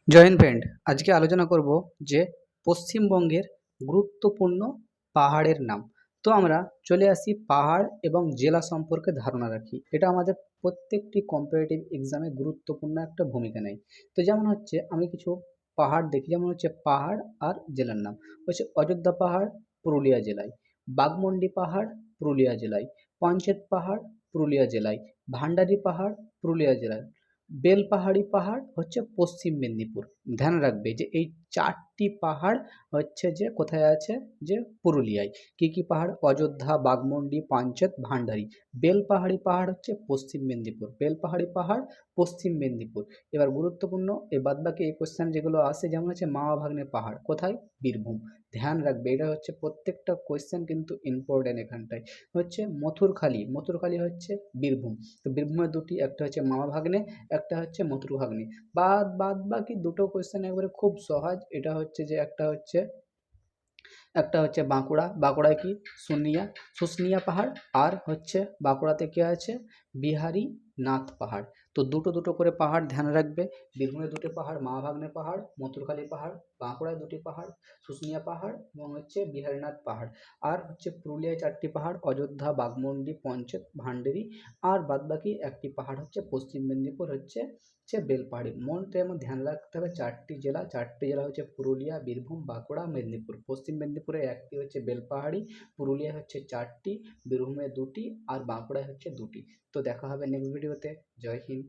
জয় Hind friend. আজকে আলোচনা করব যে পশ্চিমবঙ্গের গুরুত্বপূর্ণ পাহাড়ের নাম। তো আমরা চলে আসি পাহাড় এবং জেলা সম্পর্কে ধারণা রাখি। এটা আমাদের প্রত্যেকটি কম্পারেটিভ এক্সামে গুরুত্বপূর্ণ একটা ভূমিকা নেয়। তো যেমন হচ্ছে আমি কিছু পাহাড় দেখি, যেমন হচ্ছে পাহাড় আর জেলার নাম হচ্ছে অযোধ্যা পাহাড় পুরুলিয়া জেলায়, বাঘমুন্ডি পাহাড় পুরুলিয়া জেলায়, পাঞ্চেত পাহাড় পুরুলিয়া জেলায়, ভান্ডারি পাহাড় পুরুলিয়া জেলায়, বেলপাহাড়ি পাহাড় হচ্ছে পশ্চিম মেদিনীপুর। ধ্যান রাখবে যে এই চারটি পাহাড় হচ্ছে যে কোথায় আছে, যে পুরুলিয়ায়। কি কি পাহাড়? অযোধ্যা, বাঘমুন্ডি, পাঞ্চেত, ভান্ডারি। বেলপাহাড়ি পাহাড় হচ্ছে পশ্চিম মেদিনীপুর, বেলপাহাড়ি পাহাড় পশ্চিম মেদিনীপুর। এবার গুরুত্বপূর্ণ এই বাদবাকি এই কোশ্চেন যেগুলো আসে, যেমন হচ্ছে মামা ভাগ্নে পাহাড় কোথায়? বীরভূম। ধ্যান রাখবে, এটা হচ্ছে প্রত্যেকটা কোশ্চেন কিন্তু ইম্পর্টেন্ট। এখানটায় হচ্ছে মথুরখালী, মথুরখালী হচ্ছে বীরভূম। তো বীরভূমের দুটি, একটা হচ্ছে মামা ভাগ্নে, একটা হচ্ছে মথুরভাগ্নি। বাদ বাকি দুটো কোয়েশ্চেন একবারে খুব সহজ। এটা হচ্ছে যে একটা হচ্ছে বাঁকুড়া, বাঁকুড়ায় কি শুশুনিয়া পাহাড়, আর হচ্ছে বাঁকুড়াতে কি আছে, বিহারী নাথ পাহাড়। তো দুটো দুটো করে পাহাড় ধ্যান রাখবে। বীরভূমে দুটি পাহাড়, মামাভাগ্নে পাহাড়, মথুরখালী পাহাড়। বাঁকুড়ায় দুটি পাহাড়, শুশুনিয়া পাহাড় এবং হচ্ছে বিহারীনাথ পাহাড়। আর হচ্ছে পুরুলিয়ায় চারটি পাহাড়, অযোধ্যা, বাঘমুন্ডি, পঞ্চেত, ভান্ডারি। আর বাদবাকি একটি পাহাড় হচ্ছে পশ্চিম মেদিনীপুর, হচ্ছে বেলপাহাড়ি। আমার ধ্যান রাখতে হবে চারটি জেলা, চারটি জেলা হচ্ছে পুরুলিয়া, বীরভূম, বাঁকুড়া, মেদিনীপুর। পশ্চিম মেদিনীপুরে একটি হচ্ছে বেলপাহাড়ি, পুরুলিয়া হচ্ছে চারটি, বীরভূমে দুটি আর বাঁকুড়ায় হচ্ছে দুটি। তো দেখা হবে নেক্সট ভিডিওতে। জয় হিন্দ।